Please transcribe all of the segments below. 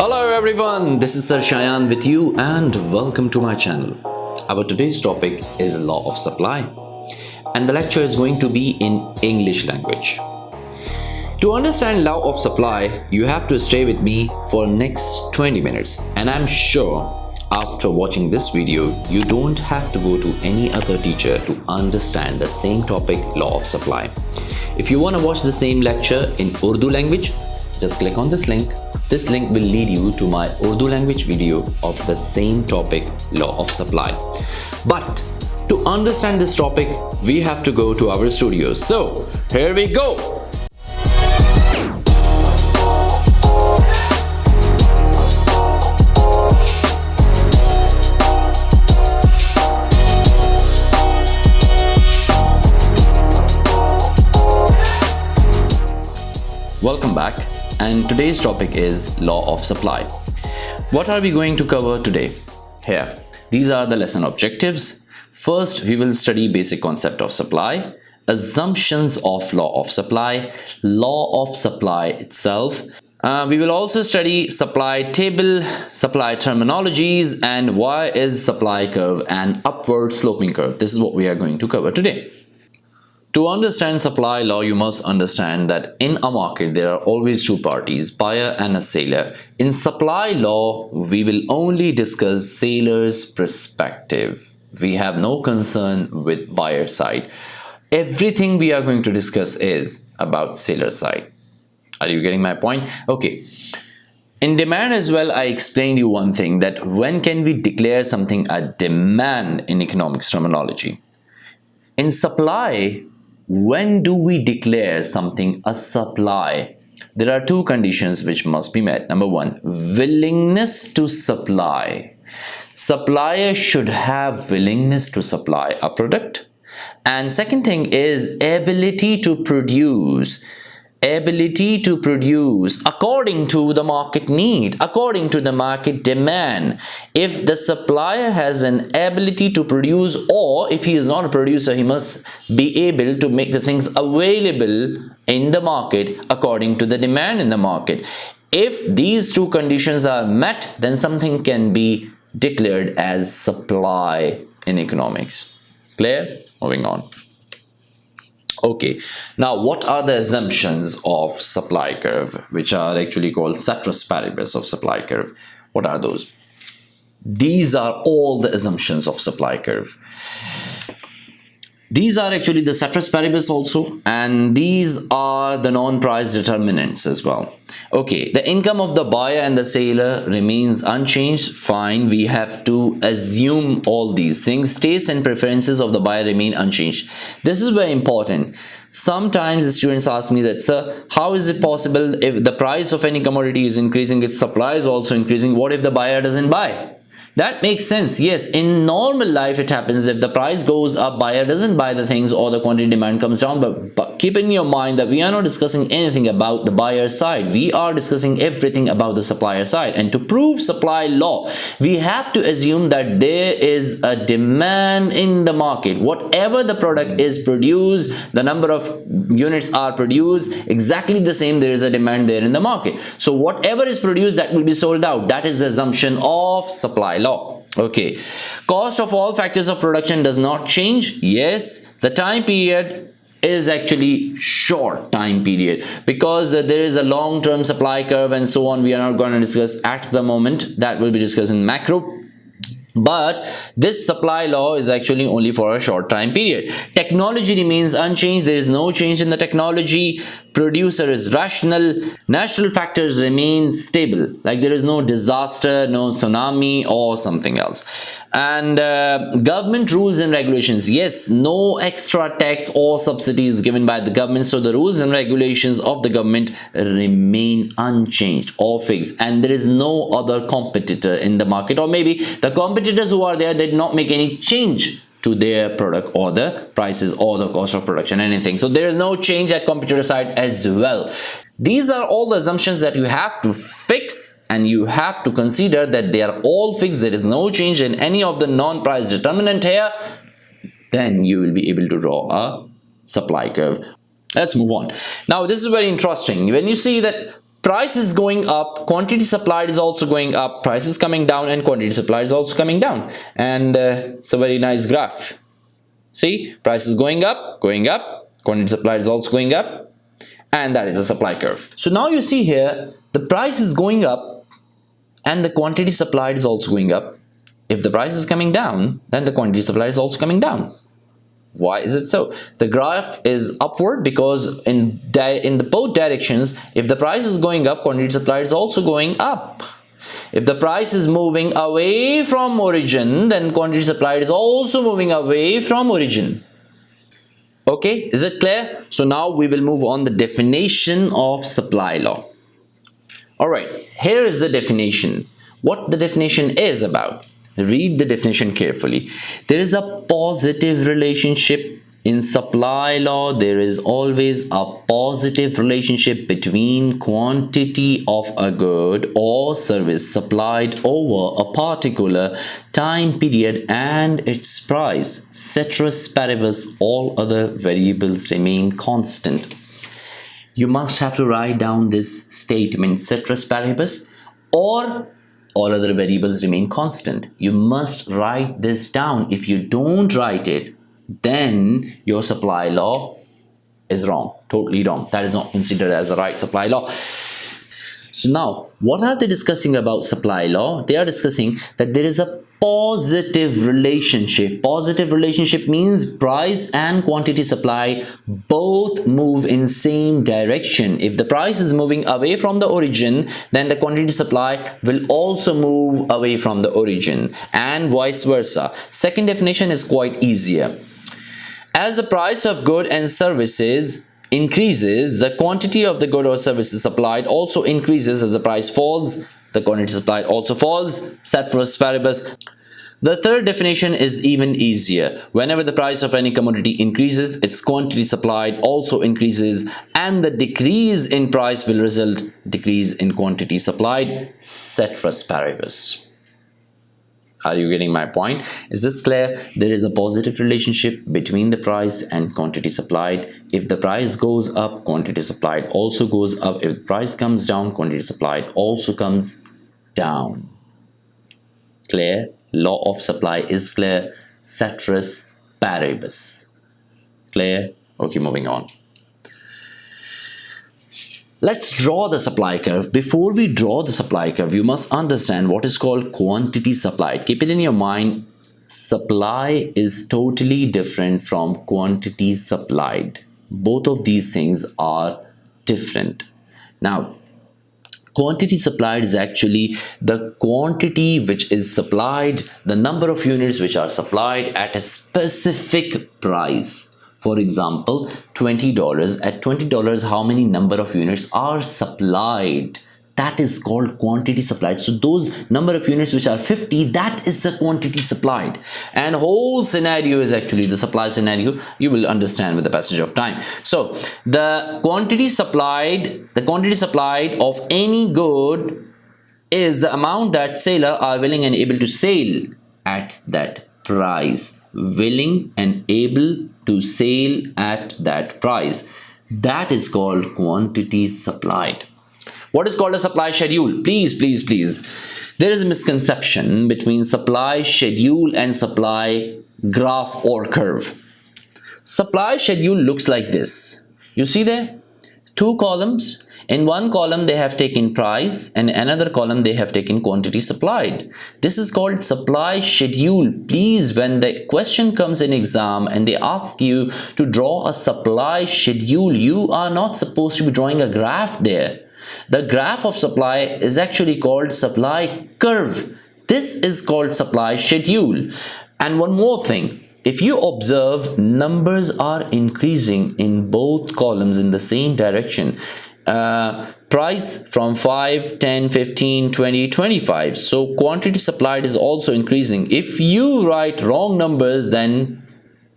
Hello everyone, this is Sir Shayan with you and welcome to my channel. Our today's topic is law of supply and the lecture is going to be in English language. To understand law of supply, you have to stay with me for next 20 minutes and I'm sure after watching this video, you don't have to go to any other teacher to understand the same topic, law of supply. If you want to watch the same lecture in Urdu language, just click on this link. This link will lead you to my Urdu language video of the same topic, law of supply. But to understand this topic, we have to go to our studios. So here we go. Welcome back, and today's topic is law of supply. What are we going to cover today? Here, these are the lesson objectives. First, we will study basic concept of supply, assumptions of law of supply itself. We will also study supply table, supply terminologies, and why is supply curve an upward sloping curve. This is what we are going to cover today. To understand supply law, you must understand that in a market, there are always two parties, buyer and a seller. In supply law, we will only discuss seller's perspective. We have no concern with buyer side. Everything we are going to discuss is about seller side. Are you getting my point? Okay. In demand as well, I explained you one thing, that when can we declare something a demand in economics terminology? In supply, when do we declare something a supply? There are two conditions which must be met. Number one, willingness to supply. Supplier should have willingness to supply a product. And second thing is ability to produce. Ability to produce according to the market need, according to the market demand. If the supplier has an ability to produce, or if he is not a producer, he must be able to make the things available in the market according to the demand in the market. If these two conditions are met, then something can be declared as supply in economics. Clear? Moving on. Okay, now what are the assumptions of supply curve, which are actually called ceteris paribus of supply curve? What are those? These are all the assumptions of supply curve. These are actually the ceteris paribus also, and these are the non-price determinants as well. Okay, the income of the buyer and the seller remains unchanged. Fine, we have to assume all these things. Tastes and preferences of the buyer remain unchanged. This is very important. Sometimes the students ask me that, sir, how is it possible if the price of any commodity is increasing, its supply is also increasing? What if the buyer doesn't buy? That makes sense. Yes, in normal life it happens. If the price goes up, buyer doesn't buy the things or the quantity demand comes down. But keep in your mind that we are not discussing anything about the buyer side. We are discussing everything about the supplier side. And to prove supply law, we have to assume that there is a demand in the market. Whatever the product is produced, the number of units are produced, exactly the same, there is a demand there in the market. So whatever is produced, that will be sold out. That is the assumption of supply law. Okay, cost of all factors of production does not change. Yes, the time period is actually short time period because there is a long-term supply curve and so on. We are not going to discuss at the moment. That will be discussed in macro. But this supply law is actually only for a short time period. Technology remains unchanged. There is no change in the technology. Producer is rational. Natural factors remain stable. Like there is no disaster, no tsunami or something else. And government rules and regulations. Yes, no extra tax or subsidies given by the government. So the rules and regulations of the government remain unchanged or fixed. And there is no other competitor in the market, or maybe the competitors who are there did not make any change to their product or the prices or the cost of production, anything. So there is no change at competitor side as well. These are all the assumptions that you have to fix, and you have to consider that they are all fixed. There is no change in any of the non-price determinant here. Then you will be able to draw a supply curve. Let's move on. Now, this is very interesting. When you see that price is going up, quantity supplied is also going up, price is coming down, and quantity supplied is also coming down. And it's a very nice graph. See, price is going up, quantity supplied is also going up, and that is a supply curve. So now you see here, the price is going up and the quantity supplied is also going up. If the price is coming down, then the quantity supplied is also coming down. Why is it so? The graph is upward because in the both directions, if the price is going up, quantity supplied is also going up. If the price is moving away from origin, then quantity supplied is also moving away from origin. Okay, is it clear? So now we will move on the definition of supply law. Alright, here is the definition. What the definition is about. Read the definition carefully. There is a positive relationship in supply law. There is always a positive relationship between quantity of a good or service supplied over a particular time period and its price. Ceteris paribus, all other variables remain constant. You must have to write down this statement, ceteris paribus, or all other variables remain constant. You must write this down. If you don't write it, then your supply law is wrong, totally wrong. That is not considered as a right supply law. So now, what are they discussing about supply law? They are discussing that there is a positive relationship. Positive relationship means price and quantity supply both move in same direction. If the price is moving away from the origin, then the quantity supply will also move away from the origin, and vice versa. Second definition is quite easier. As the price of goods and services increases, the quantity of the good or services supplied also increases. As the price falls, the quantity supplied also falls. Ceteris paribus. The third definition is even easier. Whenever the price of any commodity increases, its quantity supplied also increases, and the decrease in price will result decrease in quantity supplied. Ceteris paribus. Are you getting my point? Is this clear? There is a positive relationship between the price and quantity supplied. If the price goes up, quantity supplied also goes up. If the price comes down, quantity supplied also comes down. Clear? Law of supply is clear. Ceteris paribus. Clear? Okay, moving on. Let's draw the supply curve. Before we draw the supply curve, you must understand what is called quantity supplied. Keep it in your mind. Supply is totally different from quantity supplied. Both of these things are different. Now, quantity supplied is actually the quantity which is supplied, the number of units which are supplied at a specific price. For example, $20. At $20, how many number of units are supplied? That is called quantity supplied. So those number of units which are 50, that is the quantity supplied. And whole scenario is actually the supply scenario. You will understand with the passage of time. So the quantity supplied of any good is the amount that seller are willing and able to sell at that price. Willing and able to sell at that price. That is called quantity supplied. What is called a supply schedule? Please. There is a misconception between supply schedule and supply graph or curve. Supply schedule looks like this. You see there? Two columns. In one column they have taken price, and another column they have taken quantity supplied. This is called supply schedule. Please, when the question comes in exam and they ask you to draw a supply schedule, you are not supposed to be drawing a graph there. The graph of supply is actually called supply curve. This is called supply schedule. And one more thing. If you observe, numbers are increasing in both columns in the same direction. Price from 5, 10, 15, 20, 25. So quantity supplied is also increasing. If you write wrong numbers, then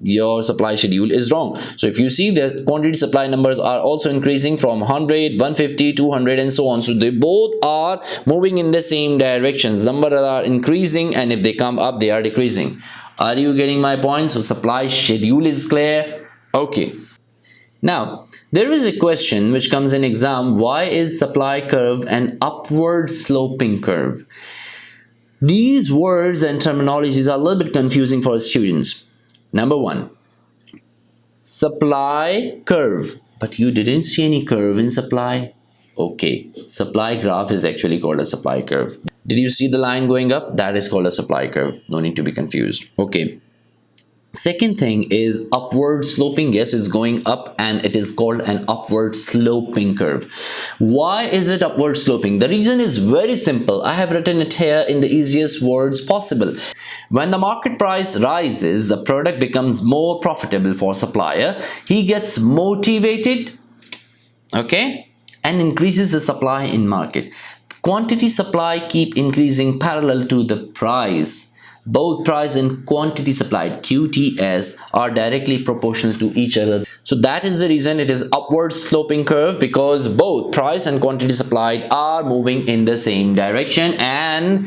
your supply schedule is wrong. So if you see the quantity supply numbers are also increasing from 100, 150, 200 and so on. So they both are moving in the same directions. Numbers are increasing, and if they come up, they are decreasing. Are you getting my point? So supply schedule is clear. Okay. Now, There is a question which comes in exam, why is supply curve an upward sloping curve? These words and terminologies are a little bit confusing for students. Number one, supply curve, but you didn't see any curve in supply. Okay, supply graph is actually called a supply curve. Did you see the line going up? That is called a supply curve. No need to be confused. Okay. Second thing is upward sloping. Yes, it's going up and it is called an upward sloping curve. Why is it upward sloping? The reason is very simple. I have written it here in the easiest words possible. When the market price rises, the product becomes more profitable for supplier. He gets motivated, okay, and increases the supply in market. Quantity supply keep increasing parallel to the price. Both price and quantity supplied, QTS, are directly proportional to each other. So that is the reason it is upward sloping curve, because both price and quantity supplied are moving in the same direction, and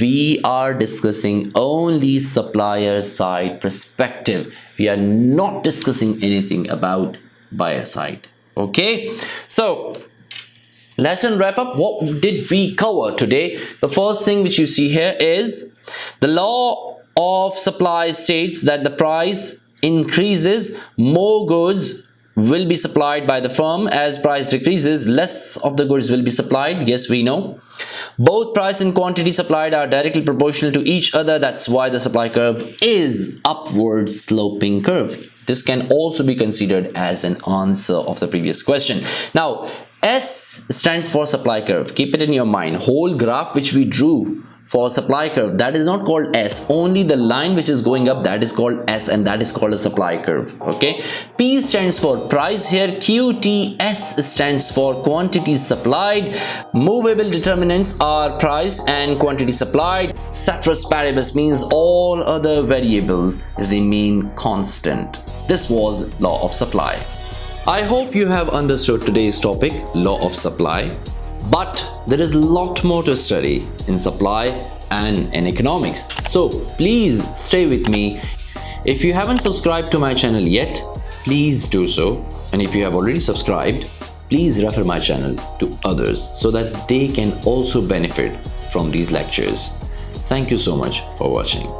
we are discussing only supplier side perspective. We are not discussing anything about buyer side. Okay, so let's wrap up. What did we cover today? The first thing which you see here is the law of supply states that the price increases, more goods will be supplied by the firm. As price decreases, less of the goods will be supplied. Yes, we know. Both price and quantity supplied are directly proportional to each other. That's why the supply curve is upward sloping curve. This can also be considered as an answer of the previous question. Now, S stands for supply curve. Keep it in your mind. Whole graph which we drew for supply curve, that is not called S. Only the line which is going up, that is called S, and that is called a supply curve. Okay. P stands for price here. QTS stands for quantity supplied. Movable determinants are price and quantity supplied. Ceteris paribus means all other variables remain constant. This was law of supply. I hope you have understood today's topic, law of supply. But there is a lot more to study in supply and in economics. So please stay with me. If you haven't subscribed to my channel yet, please do so. And if you have already subscribed, please refer my channel to others so that they can also benefit from these lectures. Thank you so much for watching.